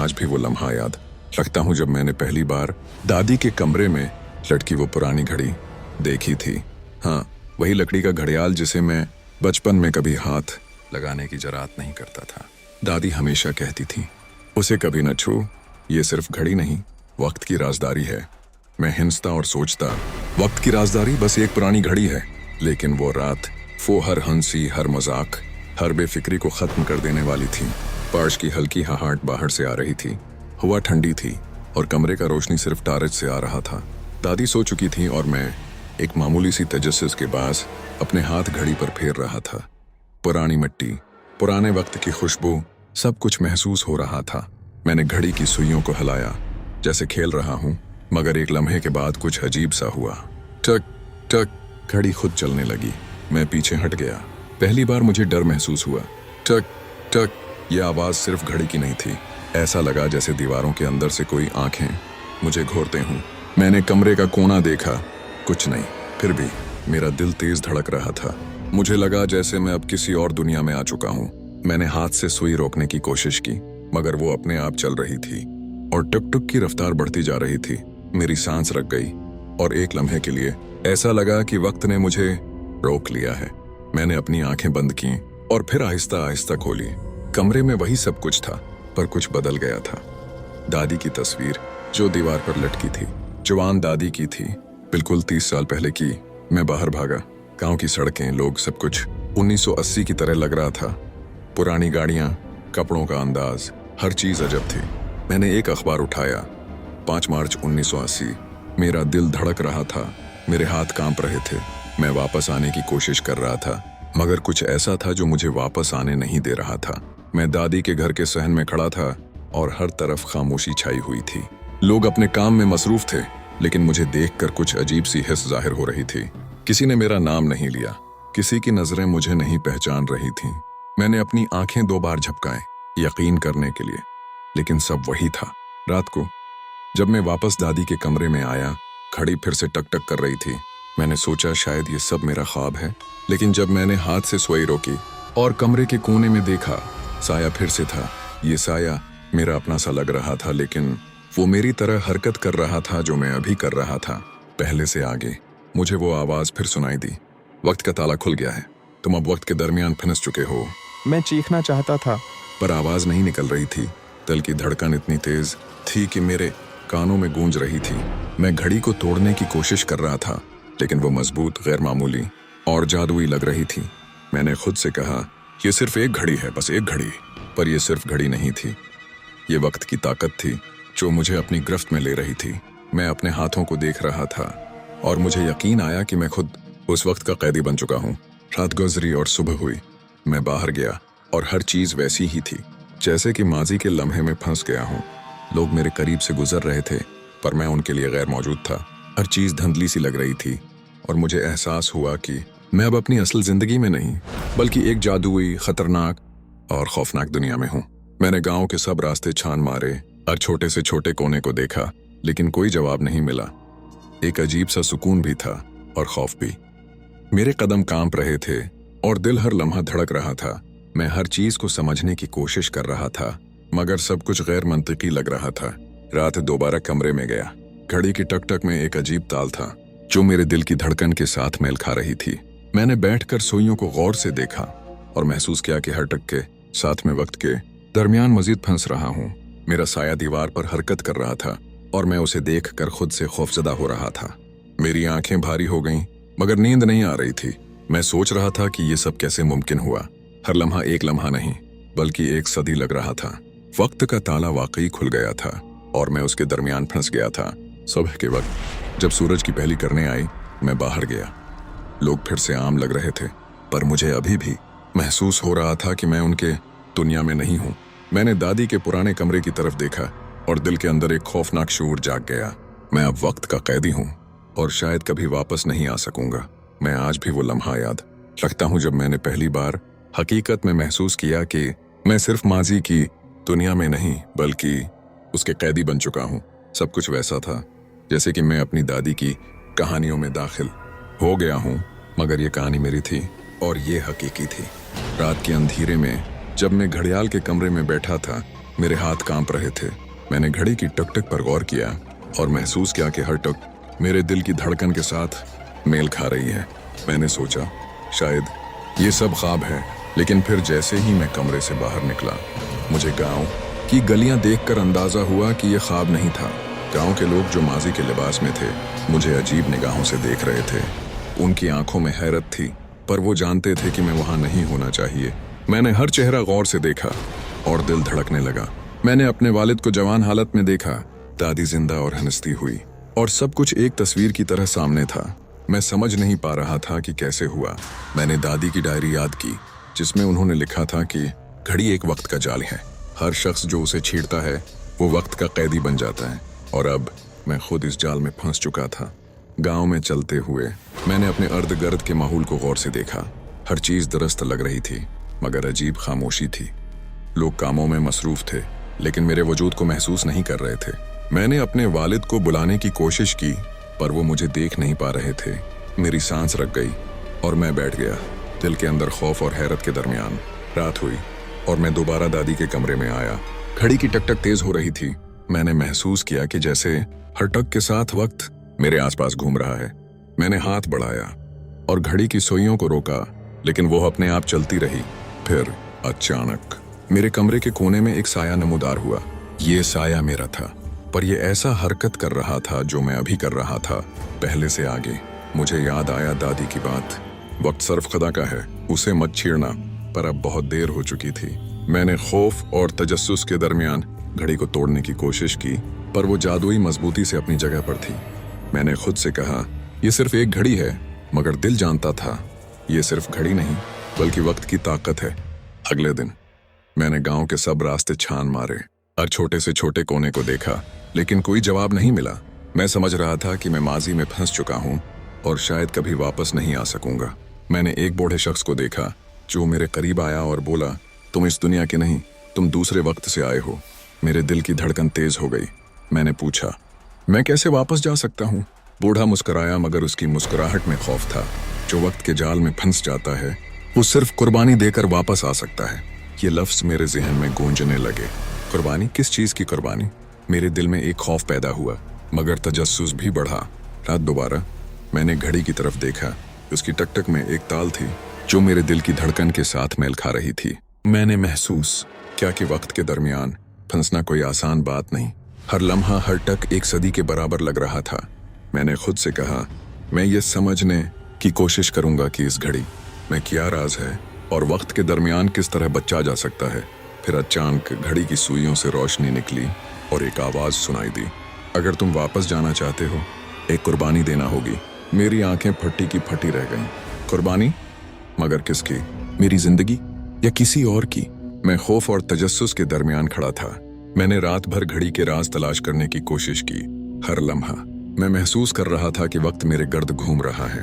आज भी वो लम्हा याद रखता हूँ जब मैंने पहली बार दादी के कमरे में लटकी वो पुरानी घड़ी देखी थी। हाँ, वही लकड़ी का घड़ियाल जिसे मैं बचपन में कभी हाथ लगाने की जरात नहीं करता था। दादी हमेशा कहती थी, उसे कभी न छू, ये सिर्फ घड़ी नहीं, वक्त की राजदारी है। मैं हिंसता और सोचता, वक्त की राजदारी बस एक पुरानी घड़ी है। लेकिन वो रात, वो हर हंसी, हर मजाक, हर बेफिक्री को खत्म कर देने वाली थी। बारिश की हल्की हहाट बाहर से आ रही थी, हवा ठंडी थी और कमरे का रोशनी सिर्फ टार्च से आ रहा था। दादी सो चुकी थी और मैं एक मामूली सी तजस्सुस के पास अपने हाथ घड़ी पर फेर रहा था। पुरानी मिट्टी, पुराने वक्त की खुशबू, सब कुछ महसूस हो रहा था। मैंने घड़ी की सुइयों को हिलाया जैसे खेल रहा हूँ, मगर एक लम्हे के बाद कुछ अजीब सा हुआ। टक टक, घड़ी खुद चलने लगी। मैं पीछे हट गया। पहली बार मुझे डर महसूस हुआ। टक टक, यह आवाज सिर्फ घड़ी की नहीं थी। ऐसा लगा जैसे दीवारों के अंदर से कोई आंखें मुझे घूरते हूँ। मैंने कमरे का कोना देखा, कुछ नहीं, फिर भी मेरा दिल तेज धड़क रहा था। मुझे लगा जैसे मैं अब किसी और दुनिया में आ चुका हूँ। मैंने हाथ से सुई रोकने की कोशिश की, मगर वो अपने आप चल रही थी और टुक टुक की रफ्तार बढ़ती जा रही थी। मेरी सांस रुक गई और एक लम्हे के लिए ऐसा लगा कि वक्त ने मुझे रोक लिया है। मैंने अपनी आंखें बंद की और फिर आहिस्ता आहिस्ता खोली। कमरे में वही सब कुछ था, पर कुछ बदल गया था। दादी की तस्वीर जो दीवार पर लटकी थी, जवान दादी की थी, बिल्कुल 30 साल पहले की। मैं बाहर भागा। गांव की सड़कें, लोग, सब कुछ 1980 की तरह लग रहा था। पुरानी गाड़ियां, कपड़ों का अंदाज, हर चीज अजब थी। मैंने एक अखबार उठाया, 5 मार्च 1980। मेरा दिल धड़क रहा था, मेरे हाथ कांप रहे थे। मैं वापस आने की कोशिश कर रहा था, मगर कुछ ऐसा था जो मुझे वापस आने नहीं दे रहा था। मैं दादी के घर के सहन में खड़ा था और हर तरफ खामोशी छाई हुई थी। लोग अपने काम में मसरूफ थे, लेकिन मुझे देखकर कुछ अजीब सी हिस्स जाहिर हो रही थी। किसी ने मेरा नाम नहीं लिया, किसी की नजरें मुझे नहीं पहचान रही थीं। मैंने अपनी आंखें 2 बार झपकाए, यकीन करने के लिए, लेकिन सब वही था। रात को जब मैं वापस दादी के कमरे में आया, घड़ी फिर से टक टक कर रही थी। मैंने सोचा शायद ये सब मेरा ख्वाब है, लेकिन जब मैंने हाथ से सुई रोकी और कमरे के कोने में देखा, साया फिर से था। ये साया मेरा अपना सा लग रहा था, लेकिन वो मेरी तरह हरकत कर रहा था जो मैं अभी कर रहा था, पहले से आगे। मुझे वो आवाज फिर सुनाई दी, वक्त का ताला खुल गया है, तुम अब वक्त के दरमियान फंस चुके हो। मैं चीखना चाहता था, पर आवाज नहीं निकल रही थी। दिल की धड़कन इतनी तेज थी कि मेरे कानों में गूंज रही थी। मैं घड़ी को तोड़ने की कोशिश कर रहा था, लेकिन वो मजबूत, गैर मामूली और जादुई लग रही थी। मैंने खुद से कहा, ये सिर्फ एक घड़ी है, बस एक घड़ी। पर ये सिर्फ घड़ी नहीं थी, ये वक्त की ताकत थी जो मुझे अपनी गिरफ्त में ले रही थी। मैं अपने हाथों को देख रहा था और मुझे यकीन आया कि मैं खुद उस वक्त का कैदी बन चुका हूँ। रात गुजरी और सुबह हुई। मैं बाहर गया और हर चीज वैसी ही थी, जैसे कि माजी के लम्हे में फंस गया हूँ। लोग मेरे करीब से गुजर रहे थे, पर मैं उनके लिए गैर मौजूद था। हर चीज धुंधली सी लग रही थी और मुझे एहसास हुआ कि मैं अब अपनी असल जिंदगी में नहीं, बल्कि एक जादुई, खतरनाक और खौफनाक दुनिया में हूँ। मैंने गांव के सब रास्ते छान मारे, हर छोटे से छोटे कोने को देखा, लेकिन कोई जवाब नहीं मिला। एक अजीब सा सुकून भी था और खौफ भी। मेरे कदम कांप रहे थे और दिल हर लम्हा धड़क रहा था। मैं हर चीज को समझने की कोशिश कर रहा था, मगर सब कुछ गैर मंतिकी लग रहा था। रात दोबारा कमरे में गया। घड़ी की टक टक में एक अजीब ताल था जो मेरे दिल की धड़कन के साथ मेल खा रही थी। मैंने बैठकर सुइयों को गौर से देखा और महसूस किया कि हर टक के साथ में वक्त के दरमियान मजीद फंस रहा हूँ। मेरा साया दीवार पर हरकत कर रहा था और मैं उसे देखकर खुद से खौफजदा हो रहा था। मेरी आंखें भारी हो गईं, मगर नींद नहीं आ रही थी। मैं सोच रहा था कि ये सब कैसे मुमकिन हुआ। हर लम्हा एक लम्हा नहीं, बल्कि एक सदी लग रहा था। वक्त का ताला वाकई खुल गया था और मैं उसके दरमियान फंस गया था। सुबह के वक्त जब सूरज की पहली किरणें आई, मैं बाहर गया। लोग फिर से आम लग रहे थे, पर मुझे अभी भी महसूस हो रहा था कि मैं उनके दुनिया में नहीं हूँ। मैंने दादी के पुराने कमरे की तरफ देखा और दिल के अंदर एक खौफनाक शूर जाग गया। मैं अब वक्त का कैदी हूँ और शायद कभी वापस नहीं आ सकूंगा। मैं आज भी वो लम्हा याद रखता हूँ जब मैंने पहली बार हकीकत में महसूस किया कि मैं सिर्फ माजी की दुनिया में नहीं, बल्कि उसके कैदी बन चुका हूँ। सब कुछ वैसा था जैसे कि मैं अपनी दादी की कहानियों में दाखिल हो गया हूँ, मगर ये कहानी मेरी थी और ये हकीकी थी। रात के अंधेरे में जब मैं घड़ियाल के कमरे में बैठा था, मेरे हाथ कांप रहे थे। मैंने घड़ी की टक टक पर गौर किया और महसूस किया कि हर टक मेरे दिल की धड़कन के साथ मेल खा रही है। मैंने सोचा शायद ये सब ख्वाब है, लेकिन फिर जैसे ही मैं कमरे से बाहर निकला, मुझे गांव की गलियां देखकर अंदाजा हुआ कि ये ख्वाब नहीं था। गांव के लोग जो माजी के लिबास में थे, मुझे अजीब निगाहों से देख रहे थे। उनकी आंखों में हैरत थी, पर वो जानते थे कि मैं वहां नहीं होना चाहिए। मैंने हर चेहरा गौर से देखा और दिल धड़कने लगा। मैंने अपने वालिद को जवान हालत में देखा, दादी जिंदा और हंसती हुई, और सब कुछ एक तस्वीर की तरह सामने था। मैं समझ नहीं पा रहा था कि कैसे हुआ। मैंने दादी की डायरी याद की, जिसमें उन्होंने लिखा था कि घड़ी एक वक्त का जाल है, हर शख्स जो उसे छेड़ता है वो वक्त का कैदी बन जाता है। और अब मैं खुद इस जाल में फंस चुका था। गांव में चलते हुए मैंने अपने अर्द गिर्द के माहौल को गौर से देखा। हर चीज दुरुस्त लग रही थी, मगर अजीब खामोशी थी। लोग कामों में मसरूफ थे, लेकिन मेरे वजूद को महसूस नहीं कर रहे थे। मैंने अपने वालिद को बुलाने की कोशिश की, पर वो मुझे देख नहीं पा रहे थे। मेरी सांस रुक गई और मैं बैठ गया, दिल के अंदर खौफ और हैरत के दरमियान। रात हुई और मैं दोबारा दादी के कमरे में आया। घड़ी की टक टक तेज हो रही थी। मैंने महसूस किया कि जैसे हर टक के साथ वक्त मेरे आसपास घूम रहा है। मैंने हाथ बढ़ाया और घड़ी की सुइयों को रोका, लेकिन वो अपने आप चलती रही। फिर अचानक मेरे कमरे के कोने में एक साया नमूदार हुआ। ये साया मेरा था, पर यह ऐसा हरकत कर रहा था जो मैं अभी कर रहा था, पहले से आगे। मुझे याद आया दादी की बात, वक्त सर्फ खदा का है, उसे मत छेड़ना। पर अब बहुत देर हो चुकी थी। मैंने खौफ और तजस्सुस के दरमियान घड़ी को तोड़ने की कोशिश की, पर वो जादुई मजबूती से अपनी जगह पर थी। मैंने खुद से कहा, ये सिर्फ एक घड़ी है, मगर दिल जानता था ये सिर्फ घड़ी नहीं, बल्कि वक्त की ताकत है। अगले दिन मैंने गांव के सब रास्ते छान मारे, हर छोटे से छोटे कोने को देखा, लेकिन कोई जवाब नहीं मिला। मैं समझ रहा था कि मैं माजी में फंस चुका हूं और शायद कभी वापस नहीं आ सकूंगा। मैंने एक बूढ़े शख्स को देखा जो मेरे करीब आया और बोला, तुम इस दुनिया के नहीं, तुम दूसरे वक्त से आए हो। मेरे दिल की धड़कन तेज हो गई। मैंने पूछा, मैं कैसे वापस जा सकता हूँ? बूढ़ा मुस्कुराया, मगर उसकी मुस्कुराहट में खौफ था। जो वक्त के जाल में फंस जाता है वो सिर्फ कुर्बानी देकर वापस आ सकता है। ये लफ्ज मेरे जहन में गूंजने लगे। कुर्बानी? किस चीज की कुर्बानी? मेरे दिल में एक खौफ पैदा हुआ, मगर तजस्सुस भी बढ़ा। रात दोबारा मैंने घड़ी की तरफ देखा। उसकी टक टक में एक ताल थी जो मेरे दिल की धड़कन के साथ मेल खा रही थी। मैंने महसूस क्या कि वक्त के दरमियान फंसना कोई आसान बात नहीं। हर लम्हा, हर टक एक सदी के बराबर लग रहा था। मैंने खुद से कहा, मैं ये समझने की कोशिश करूंगा कि इस घड़ी में क्या राज है और वक्त के दरमियान किस तरह बचा जा सकता है। फिर अचानक घड़ी की सुइयों से रोशनी निकली और एक आवाज सुनाई दी, अगर तुम वापस जाना चाहते हो, एक कुर्बानी देना होगी। मेरी आंखें फटी की फटी रह गईं। कुर्बानी? मगर किसकी? मेरी जिंदगी या किसी और की? मैं खौफ और तजस्सुस के दरमियान खड़ा था। मैंने रात भर घड़ी के राज तलाश करने की कोशिश की। हर लम्हा मैं महसूस कर रहा था कि वक्त मेरे गर्द घूम रहा है।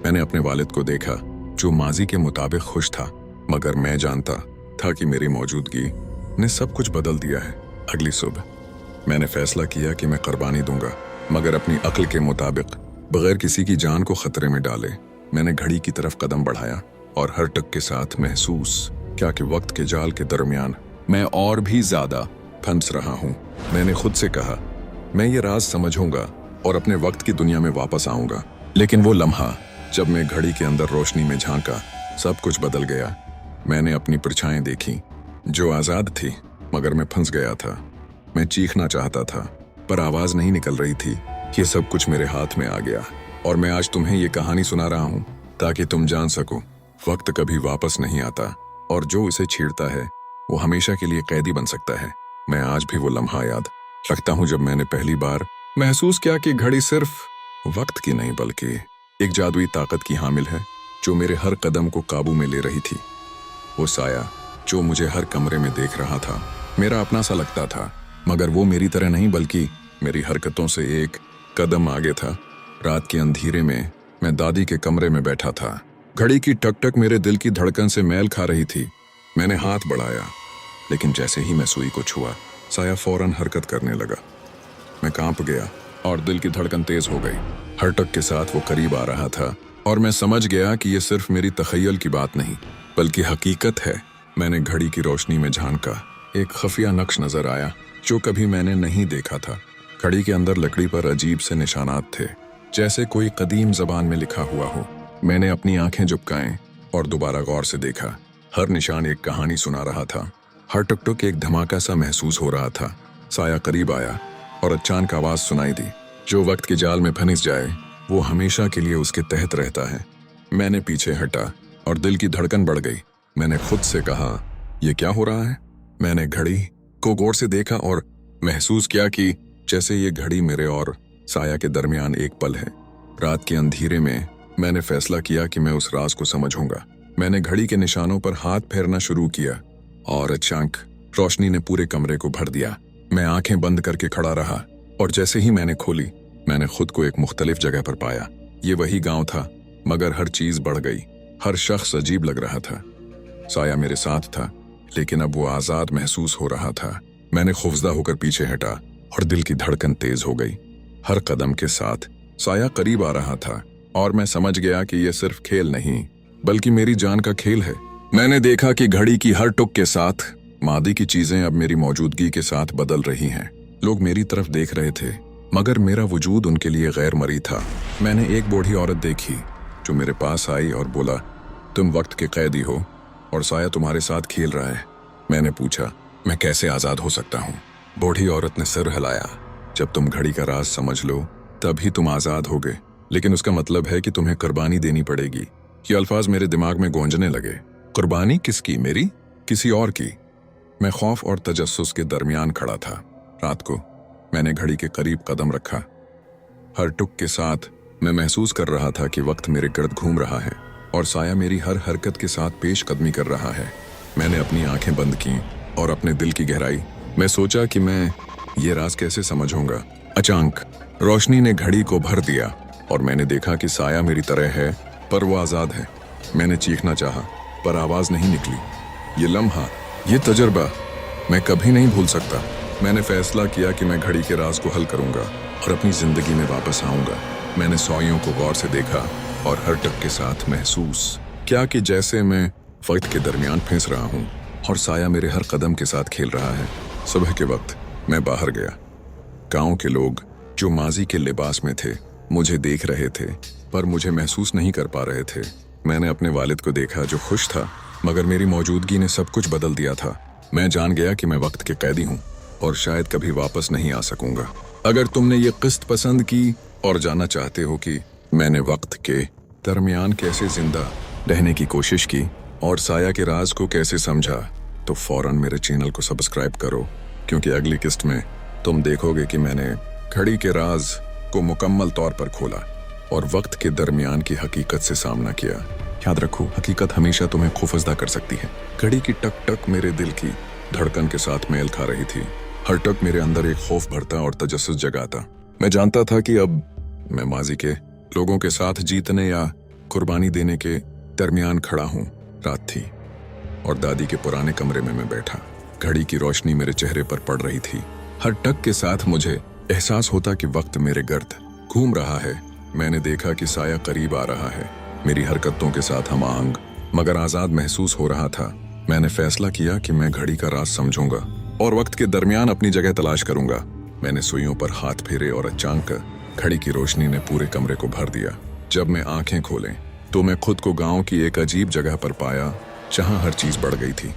मैंने अपने वालिद को देखा जो माजी के मुताबिक खुश था, मगर मैं जानता था कि मेरी मौजूदगी ने सब कुछ बदल दिया है। अगली सुबह मैंने फैसला किया कि मैं कुर्बानी दूंगा, मगर अपनी अक्ल के मुताबिक, बगैर किसी की जान को खतरे में डाले। मैंने घड़ी की तरफ कदम बढ़ाया और हर टक के साथ महसूस क्या कि वक्त के जाल के दरमियान मैं और भी ज्यादा फंस रहा हूँ। मैंने खुद से कहा, मैं ये राज समझूंगा और अपने वक्त की दुनिया में वापस आऊंगा। लेकिन वो लम्हा जब मैं घड़ी के अंदर रोशनी में झांका, सब कुछ बदल गया। मैंने अपनी परछाएं देखी जो आजाद थी, मगर मैं फंस गया था। मैं चीखना चाहता था, पर आवाज नहीं निकल रही थी। ये सब कुछ मेरे हाथ में आ गया और मैं आज तुम्हें ये कहानी सुना रहा हूँ ताकि तुम जान सको, वक्त कभी वापस नहीं आता और जो इसे छेड़ता है वो हमेशा के लिए कैदी बन सकता है। मैं आज भी वो लम्हा याद रखता हूँ जब मैंने पहली बार महसूस किया कि घड़ी सिर्फ वक्त की नहीं, बल्कि एक जादुई ताकत की हामिल है जो मेरे हर कदम को काबू में ले रही थी। वो साया जो मुझे हर कमरे में देख रहा था, मेरा अपना सा लगता था, मगर वो मेरी तरह नहीं, बल्कि मेरी हरकतों से एक कदम आगे था। रात के अंधेरे में मैं दादी के कमरे में बैठा था। घड़ी की टक टक मेरे दिल की धड़कन से मेल खा रही थी। मैंने हाथ बढ़ाया, लेकिन जैसे ही मैं सुई को छुआ, साया फौरन हरकत करने लगा। मैं कांप गया और दिल की धड़कन तेज हो गई। हर टक के साथ वो करीब आ रहा था और मैं समझ गया कि ये सिर्फ मेरी तखय्युल की बात नहीं, बल्कि हकीकत है। मैंने घड़ी की रोशनी में झांका एक खुफिया नक्श नजर आया जो कभी मैंने नहीं देखा था। घड़ी के अंदर लकड़ी पर अजीब से निशानात थे, जैसे कोई कदीम जबान में लिखा हुआ हो। मैंने अपनी आंखें झुपकाएं और दोबारा गौर से देखा। हर निशान एक कहानी सुना रहा था। हर टुक टुक एक धमाका सा महसूस हो रहा था। साया करीब आया और अचानक आवाज सुनाई दी, जो वक्त के जाल में फंस जाए वो हमेशा के लिए उसके तहत रहता है। मैंने पीछे हटा और दिल की धड़कन बढ़ गई। मैंने खुद से कहा, ये क्या हो रहा है? मैंने घड़ी को गौर से देखा और महसूस किया कि जैसे ये घड़ी मेरे और साया के दरमियान एक पल है। रात के अंधेरे में मैंने फैसला किया कि मैं उस राज को समझूंगा। मैंने घड़ी के निशानों पर हाथ फेरना शुरू किया और अचानक रोशनी ने पूरे कमरे को भर दिया। मैं आंखें बंद करके खड़ा रहा और जैसे ही मैंने खोली, मैंने खुद को एक मुख्तलिफ जगह पर पाया। ये वही गांव था, मगर हर चीज बढ़ गई। हर शख्स अजीब लग रहा था। साया मेरे साथ था, लेकिन अब वो आजाद महसूस हो रहा था। मैंने खौफजदा होकर पीछे हटा और दिल की धड़कन तेज हो गई। हर कदम के साथ साया करीब आ रहा था और मैं समझ गया कि यह सिर्फ खेल नहीं, बल्कि मेरी जान का खेल है। मैंने देखा कि घड़ी की हर टुक के साथ मादी की चीजें अब मेरी मौजूदगी के साथ बदल रही हैं। लोग मेरी तरफ देख रहे थे, मगर मेरा वजूद उनके लिए गैर मरी था। मैंने एक बूढ़ी औरत देखी जो मेरे पास आई और बोला, तुम वक्त के कैदी हो और साया तुम्हारे साथ खेल रहा है। मैंने पूछा, मैं कैसे आजाद हो सकता हूँ? बूढ़ी औरत ने सिर हिलाया, जब तुम घड़ी का राज समझ लो तभी तुम आजाद होगे, लेकिन उसका मतलब है कि तुम्हें कुर्बानी देनी पड़ेगी। ये अल्फाज मेरे दिमाग में गूंजने लगे। कुर्बानी किसकी? मेरी? किसी और की? मैं खौफ और तजस्सुस के दरमियान खड़ा था। रात को मैंने घड़ी के करीब कदम रखा। हर टुक के साथ मैं महसूस कर रहा था कि वक्त मेरे गिर्द घूम रहा है और साया मेरी हर हरकत के साथ पेश कदमी कर रहा है। मैंने अपनी आंखें बंद की और अपने दिल की गहराई में सोचा कि मैं ये राज कैसे समझूंगा। अचानक रोशनी ने घड़ी को भर दिया और मैंने देखा कि साया मेरी तरह है, पर वो आजाद है। मैंने चीखना चाहा, पर आवाज नहीं निकली। ये लम्हा, ये तजुर्बा मैं कभी नहीं भूल सकता। मैंने फैसला किया कि मैं घड़ी के राज को हल करूंगा और अपनी जिंदगी में वापस आऊंगा। मैंने सौइयों को गौर से देखा और हर टक के साथ महसूस क्या कि जैसे मैं वक्त के दरमियान फंस रहा हूँ और साया मेरे हर कदम के साथ खेल रहा है। सुबह के वक्त मैं बाहर गया। गांव के लोग जो माजी के लिबास में थे मुझे देख रहे थे, पर मुझे महसूस नहीं कर पा रहे थे। मैंने अपने वालिद को देखा जो खुश था, मगर मेरी मौजूदगी ने सब कुछ बदल दिया था। मैं जान गया कि मैं वक्त के कैदी हूँ और शायद कभी वापस नहीं आ सकूंगा। अगर तुमने ये किस्त पसंद की और जानना चाहते हो कि मैंने वक्त के दरमियान कैसे जिंदा रहने की कोशिश की और साया के राज को कैसे समझा, तो फौरन मेरे चैनल को सब्सक्राइब करो, क्योंकि अगली किस्त में तुम देखोगे कि मैंने घड़ी के राज को मुकम्मल तौर पर खोला और वक्त के दरमियान की हकीकत से सामना किया। याद रखो, हकीकत हमेशा तुम्हें खौफजदा कर सकती है। घड़ी की टक टक मेरे दिल की धड़कन के साथ मेल खा रही थी। हर टक मेरे अंदर एक खौफ भरता और तजस्सुस जगाता। मैं जानता था कि अब मैं माजी के लोगों के साथ जीतने या कुर्बानी देने के दरमियान खड़ा हूँ। रात थी और दादी के पुराने कमरे में मैं बैठा। घड़ी की रोशनी मेरे चेहरे पर पड़ रही थी। हर टक के साथ मुझे एहसास होता कि वक्त मेरे गर्द घूम रहा है। मैंने देखा कि साया करीब आ रहा है, मेरी हरकतों के साथ हम आहंग मगर आजाद महसूस हो रहा था। मैंने फैसला किया कि मैं घड़ी का राज समझूंगा और वक्त के दरमियान अपनी जगह तलाश करूंगा। मैंने सुइयों पर हाथ फेरे और अचानक घड़ी की रोशनी ने पूरे कमरे को भर दिया। जब मैं आंखें खोलें तो मैं खुद को गांव की एक अजीब जगह पर पाया, जहां हर चीज बढ़ गई थी।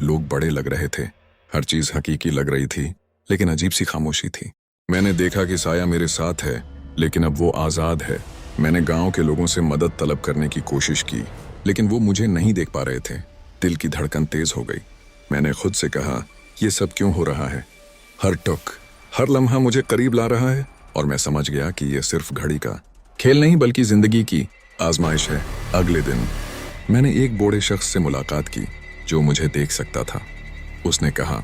लोग बड़े लग रहे थे, हर चीज हकीकी लग रही थी, लेकिन अजीब सी खामोशी थी। मैंने देखा कि साया मेरे साथ है, लेकिन अब वो आजाद है। मैंने गांव के लोगों से मदद तलब करने की कोशिश की, लेकिन वो मुझे नहीं देख पा रहे थे। दिल की धड़कन तेज हो गई। मैंने खुद से कहा, ये सब क्यों हो रहा है? हर टुक, हर लम्हा मुझे करीब ला रहा है और मैं समझ गया कि ये सिर्फ घड़ी का खेल नहीं, बल्कि जिंदगी की आजमाइश है। अगले दिन मैंने एक बूढ़े शख्स से मुलाकात की जो मुझे देख सकता था। उसने कहा,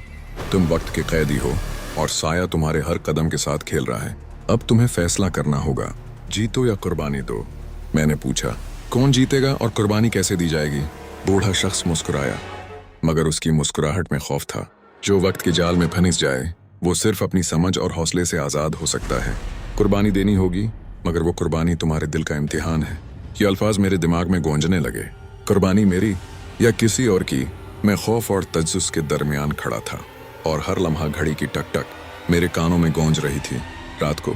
तुम वक्त के कैदी हो और साया तुम्हारे हर कदम के साथ खेल रहा है। अब तुम्हें फैसला करना होगा, जीतो या कुर्बानी दो। मैंने पूछा, कौन जीतेगा और कुर्बानी कैसे दी जाएगी? बूढ़ा शख्स मुस्कुराया, मगर उसकी मुस्कुराहट में खौफ था। जो वक्त के जाल में फंस जाए वो सिर्फ अपनी समझ और हौसले से आजाद हो सकता है। कुर्बानी देनी होगी, मगर वो कुर्बानी तुम्हारे दिल का इम्तिहान है। ये अल्फाज मेरे दिमाग में गूंजने लगे। कुर्बानी मेरी या किसी और की? मैं खौफ और तज्जुस के दरमियान खड़ा था और हर लम्हा घड़ी की टक टक मेरे कानों में गूंज रही थी। रात को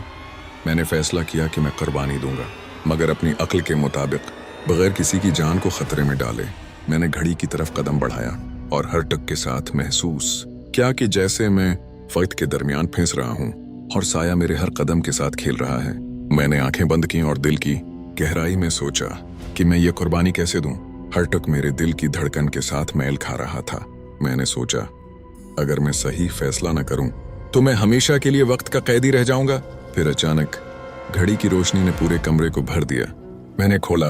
मैंने फैसला किया कि मैं कुर्बानी दूंगा, मगर अपनी अक्ल के मुताबिक, बगैर किसी की जान को खतरे में डाले। मैंने घड़ी की तरफ कदम बढ़ाया और हर टक के साथ महसूस क्या कि जैसे मैं वक्त के दरमियान फंस रहा हूँ और साया मेरे हर कदम के साथ खेल रहा है। मैंने आंखें बंद की और दिल की गहराई में सोचा कि मैं ये कुर्बानी कैसे दूं। हर टक मेरे दिल की धड़कन के साथ मैल खा रहा था। मैंने सोचा, अगर मैं सही फैसला न करूं तो मैं हमेशा के लिए वक्त का कैदी रह जाऊंगा। फिर अचानक घड़ी की रोशनी ने पूरे कमरे को भर दिया। मैंने खोला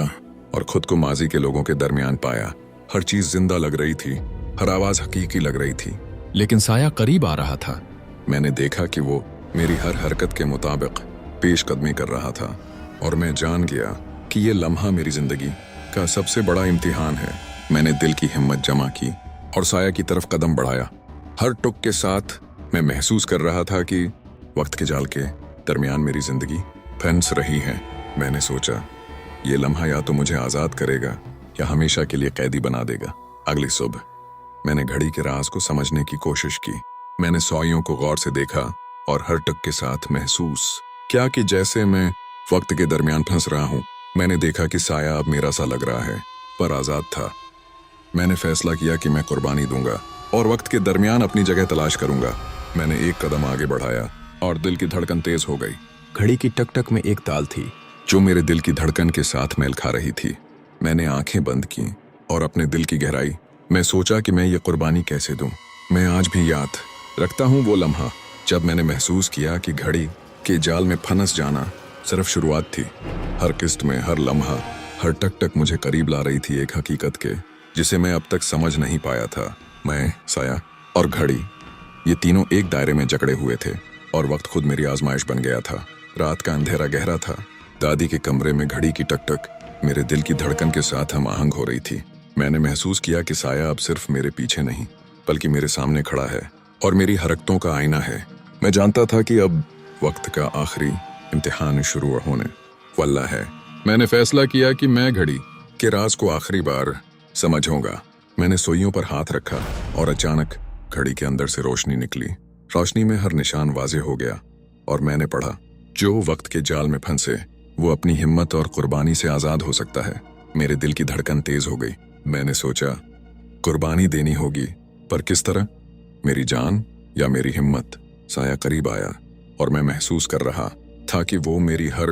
और खुद को माजी के लोगों के दरमियान पाया। हर चीज जिंदा लग रही थी, हर आवाज हकीकी लग रही थी, लेकिन साया करीब आ रहा था। मैंने देखा कि वो मेरी हर हरकत के मुताबिक पेशकदमी कर रहा था और मैं जान गया कि ये लम्हा मेरी जिंदगी का सबसे बड़ा इम्तिहान है। मैंने दिल की हिम्मत जमा की और साया की तरफ कदम बढ़ाया। हर टुक के साथ मैं महसूस कर रहा था कि वक्त के जाल के दरमियान मेरी जिंदगी फंस रही है। मैंने सोचा, ये लम्हा या तो मुझे आज़ाद करेगा या हमेशा के लिए कैदी बना देगा। अगली सुबह मैंने घड़ी के राज को समझने की कोशिश की। मैंने सौइयों को गौर से देखा और हर टक के साथ महसूस क्या कि जैसे मैं वक्त के दरमियान फंस रहा हूँ। मैंने देखा कि साया अब मेरा सा लग रहा है, पर आज़ाद था। मैंने फैसला किया कि मैं कुर्बानी दूंगा और वक्त के दरमियान अपनी जगह तलाश करूंगा। मैंने एक कदम आगे बढ़ाया और दिल की धड़कन तेज हो गई। घड़ी की टक टक में एक ताल थी जो मेरे दिल की धड़कन के साथ मेल खा रही थी। मैंने आंखें बंद की और अपने दिल की गहराई में सोचा कि मैं ये कुर्बानी कैसे दूं। मैं आज भी याद रखता हूँ वो लम्हा जब मैंने महसूस किया कि घड़ी के जाल में फंस जाना सिर्फ शुरुआत थी। हर किस्त में हर लम्हा, हर टक टक मुझे करीब ला रही थी एक हकीकत के जिसे मैं अब तक समझ नहीं पाया था। मैं, साया और घड़ी, ये तीनों एक दायरे में जकड़े हुए थे और वक्त खुद मेरी आजमाइश बन गया था। रात का अंधेरा गहरा था। दादी के कमरे में घड़ी की टक टक मेरे दिल की धड़कन के साथ हम आहंग हो रही थी। मैंने महसूस किया कि साया अब सिर्फ मेरे पीछे नहीं बल्कि मेरे सामने खड़ा है और मेरी हरकतों का आईना है। मैं जानता था कि अब वक्त का आखिरी इम्तिहान शुरू होने वाला है। मैंने फैसला किया कि मैं घड़ी के राज को आखिरी बार समझूंगा। मैंने सुइयों पर हाथ रखा और अचानक घड़ी के अंदर से रोशनी निकली। रोशनी में हर निशान वाज़ेह हो गया और मैंने पढ़ा, जो वक्त के जाल में फंसे वो अपनी हिम्मत और कुर्बानी से आज़ाद हो सकता है। मेरे दिल की धड़कन तेज हो गई। मैंने सोचा, कुर्बानी देनी होगी, पर किस तरह? मेरी जान या मेरी हिम्मत? साया करीब आया और मैं महसूस कर रहा था कि वो मेरी हर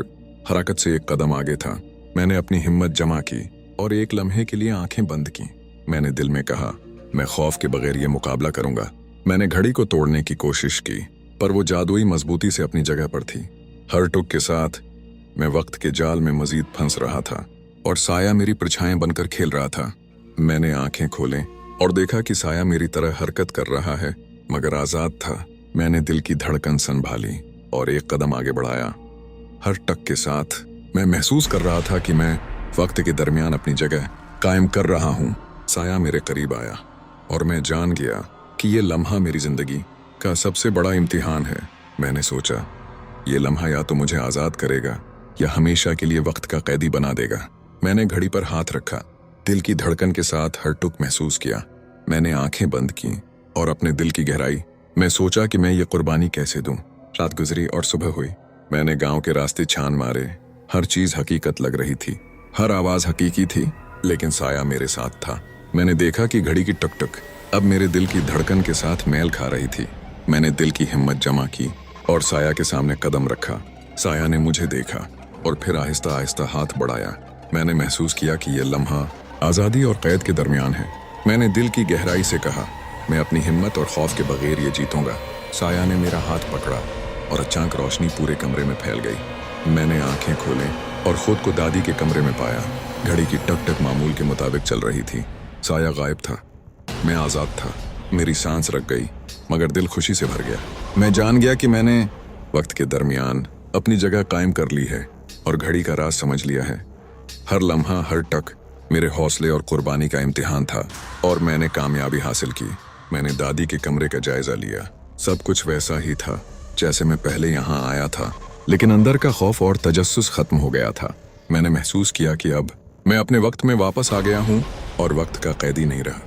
हरकत से एक कदम आगे था। मैंने अपनी हिम्मत जमा की और एक लम्हे के लिए आंखें बंद की। मैंने दिल में कहा, मैं खौफ के बगैर ये मुकाबला करूंगा। मैंने घड़ी को तोड़ने की कोशिश की, पर वो जादुई मजबूती से अपनी जगह पर थी। हर टुक के साथ मैं वक्त के जाल में मजीद फंस रहा था और साया मेरी परछाएं बनकर खेल रहा था। मैंने आंखें खोलें और देखा कि साया मेरी तरह हरकत कर रहा है, मगर आजाद था। मैंने दिल की धड़कन संभाली और एक कदम आगे बढ़ाया। हर टक के साथ मैं महसूस कर रहा था कि मैं वक्त के दरमियान अपनी जगह कायम कर रहा हूँ। साया मेरे करीब आया और मैं जान गया कि ये लम्हा मेरी जिंदगी का सबसे बड़ा इम्तिहान है। मैंने सोचा, ये लम्हा या तो मुझे आज़ाद करेगा या हमेशा के लिए वक्त का कैदी बना देगा। मैंने घड़ी पर हाथ रखा, दिल की धड़कन के साथ हर टुक महसूस किया। मैंने आंखें बंद की और अपने दिल की गहराई में सोचा कि मैं ये कुर्बानी कैसे दूं। रात गुजरी और सुबह हुई। मैंने गांव के रास्ते छान मारे। हर चीज हकीकत लग रही थी, हर आवाज हकीकी थी, लेकिन साया मेरे साथ था। मैंने देखा कि घड़ी की टक टक अब मेरे दिल की धड़कन के साथ मेल खा रही थी। मैंने दिल की हिम्मत जमा की और साया के सामने कदम रखा। साया ने मुझे देखा और फिर आहिस्ता आहिस्ता हाथ बढ़ाया। मैंने महसूस किया कि यह लम्हा आज़ादी और कैद के दरमियान है। मैंने दिल की गहराई से कहा, मैं अपनी हिम्मत और खौफ के बगैर ये जीतूंगा। साया ने मेरा हाथ पकड़ा और अचानक रोशनी पूरे कमरे में फैल गई। मैंने आंखें खोलें और खुद को दादी के कमरे में पाया। घड़ी की टक टक मामूल के मुताबिक चल रही थी। साया गायब था, मैं आज़ाद था। मेरी सांस रुक गई, मगर दिल खुशी से भर गया। मैं जान गया कि मैंने वक्त के दरमियान अपनी जगह कायम कर ली है और घड़ी का राज समझ लिया है। हर लम्हा, हर टक मेरे हौसले और कुर्बानी का इम्तिहान था और मैंने कामयाबी हासिल की। मैंने दादी के कमरे का जायजा लिया। सब कुछ वैसा ही था जैसे मैं पहले यहाँ आया था, लेकिन अंदर का खौफ और तजस्सुस खत्म हो गया था। मैंने महसूस किया कि अब मैं अपने वक्त में वापस आ गया हूँ और वक्त का कैदी नहीं रहा।